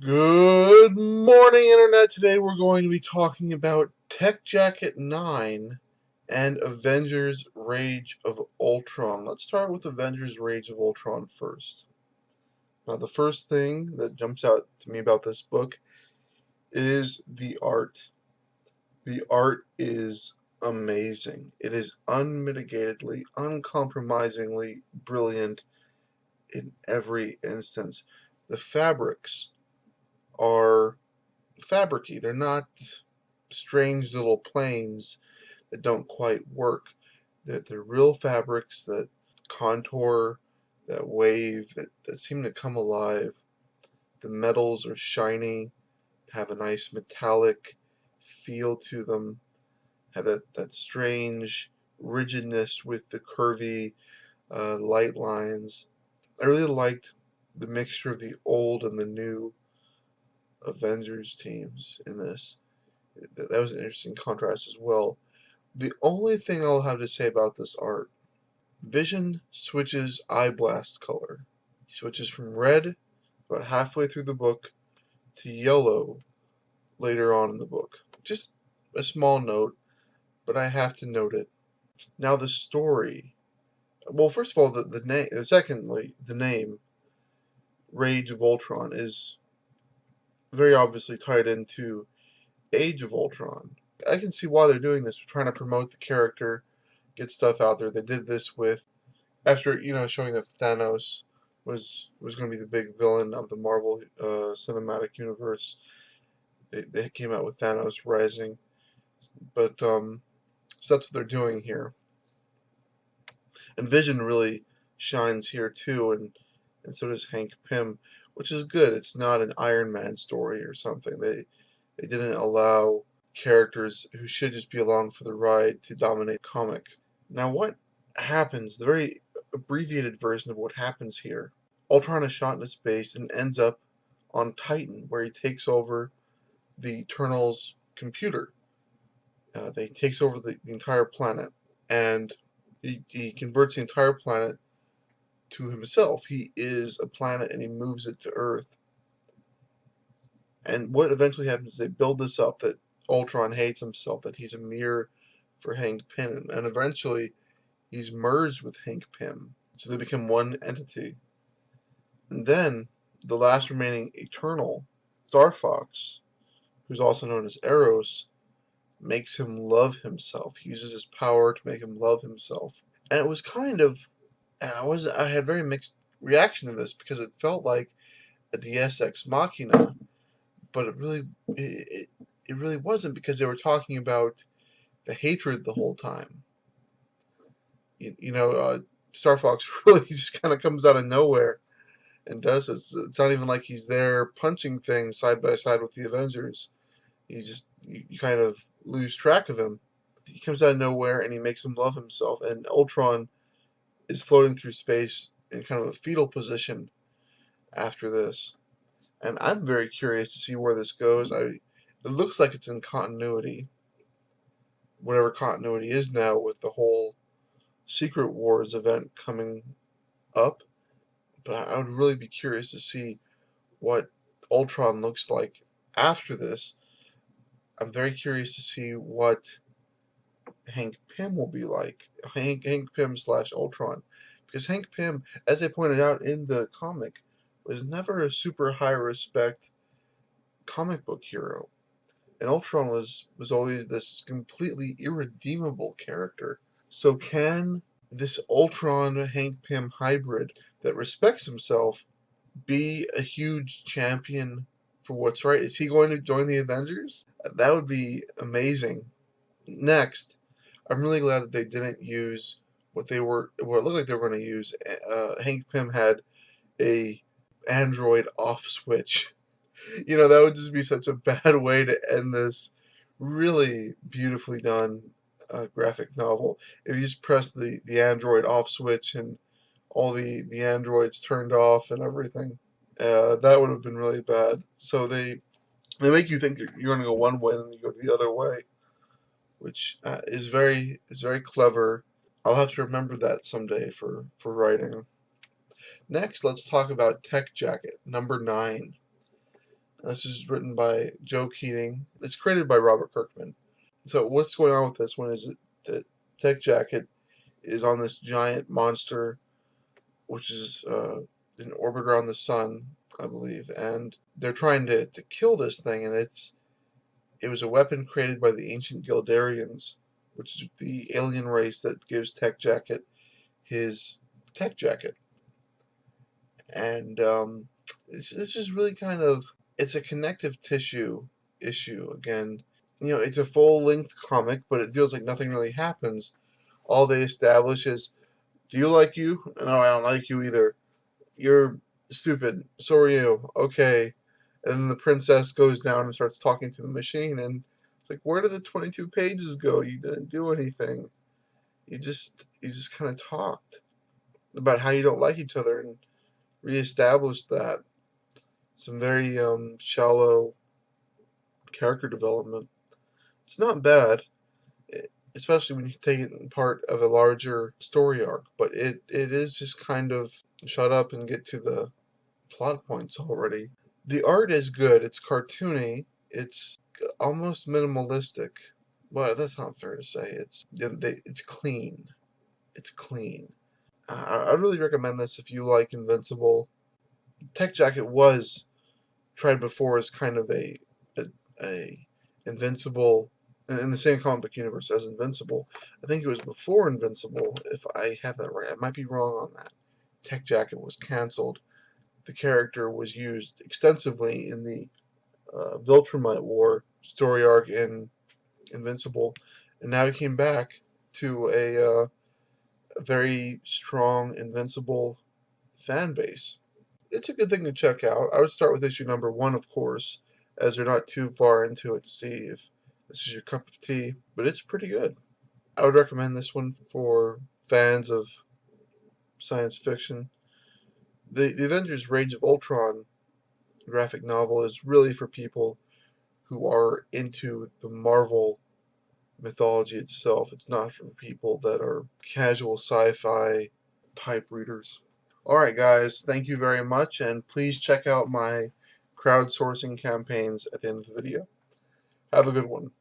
Good morning, Internet. Today we're going to be talking about Tech Jacket 9 and Avengers Rage of Ultron. Let's start with Avengers Rage of Ultron first. Now, the first thing that jumps out to me about this book is the art. The art is amazing. It is unmitigatedly, uncompromisingly brilliant in every instance. The fabrics are fabricy. They're not strange little planes that don't quite work. They're real fabrics that contour, that wave, that seem to come alive. The metals are shiny, have a nice metallic feel to them, have that strange rigidness with the curvy light lines. I really liked the mixture of the old and the new Avengers teams in this. That was an interesting contrast as well. The only thing I'll have to say about this art, Vision switches eye blast color. He switches from red about halfway through the book to yellow later on in the book. Just a small note, but I have to note it. Now the story. Well, first of all, the name. Secondly, the name Rage of Ultron is very obviously tied into Age of Ultron. I can see why they're doing this. They're trying to promote the character, get stuff out there. They did this with after showing that Thanos was going to be the big villain of the Marvel Cinematic Universe. They came out with Thanos Rising, but so that's what they're doing here. And Vision really shines here too, and so does Hank Pym, which is good. It's not an Iron Man story or something. They didn't allow characters who should just be along for the ride to dominate the comic. Now, what happens? The very abbreviated version of what happens here. Ultron is shot into space and ends up on Titan, where he takes over the Eternals' computer. He takes over the entire planet, and he converts the entire planet to himself. He is a planet, and he moves it to Earth. And what eventually happens is they build this up that Ultron hates himself, that he's a mirror for Hank Pym, and eventually he's merged with Hank Pym, so they become one entity. And then the last remaining Eternal, Star Fox, who's also known as Eros, makes him love himself. He uses his power to make him love himself. And it was kind of, I had very mixed reaction to this because it felt like a Deus Ex Machina, but it really wasn't, because they were talking about the hatred the whole time. Star Fox really just kind of comes out of nowhere and does this. It's not even like he's there punching things side by side with the Avengers. He's just, you kind of lose track of him. He comes out of nowhere and he makes him love himself. And Ultron is floating through space in kind of a fetal position after this. And I'm very curious to see where this goes. It looks like it's in continuity, whatever continuity is now, with the whole Secret Wars event coming up. But I would really be curious to see what Ultron looks like after this. I'm very curious to see what Hank Pym will be like. Hank Pym / Ultron. Because Hank Pym, as I pointed out in the comic, was never a super high respect comic book hero. And Ultron was always this completely irredeemable character. So can this Ultron Hank Pym hybrid that respects himself be a huge champion for what's right? Is he going to join the Avengers? That would be amazing. Next, I'm really glad that they didn't use what it looked like they were going to use. Hank Pym had a Android off switch. That would just be such a bad way to end this really beautifully done graphic novel. If you just press the Android off switch and all the androids turned off and everything, that would have been really bad. So they make you think you're going to go one way and then you go the other way, which is very clever. I'll have to remember that someday for writing. Next, let's talk about Tech Jacket number 9. This is written by Joe Keating. It's created by Robert Kirkman. So what's going on with this one is that Tech Jacket is on this giant monster, which is in orbit around the sun, I believe, and they're trying to kill this thing, and it was a weapon created by the ancient Gildarians, which is the alien race that gives Tech Jacket his Tech Jacket. And this is really kind of, it's a connective tissue issue again. It's a full-length comic, but it feels like nothing really happens. All they establish is, do you like you? No, I don't like you either. You're stupid. So are you. Okay. And then the princess goes down and starts talking to the machine, and it's like, where did the 22 pages go? You didn't do anything. You just kind of talked about how you don't like each other and reestablished that. Some very shallow character development. It's not bad, especially when you take it in part of a larger story arc, but it is just kind of shut up and get to the plot points already. The art is good. It's cartoony. It's almost minimalistic. Well, that's not fair to say. It's clean. It's clean. I really recommend this if you like Invincible. Tech Jacket was tried before as kind of a Invincible in the same comic book universe as Invincible. I think it was before Invincible, if I have that right. I might be wrong on that. Tech Jacket was canceled. The character was used extensively in the Viltrumite War story arc in Invincible, and now he came back to a very strong Invincible fan base. It's a good thing to check out. I would start with issue number 1, of course, as you're not too far into it to see if this is your cup of tea, but it's pretty good. I would recommend this one for fans of science fiction. The Avengers Rage of Ultron graphic novel is really for people who are into the Marvel mythology itself. It's not for people that are casual sci-fi type readers. Alright guys, thank you very much, and please check out my crowdsourcing campaigns at the end of the video. Have a good one.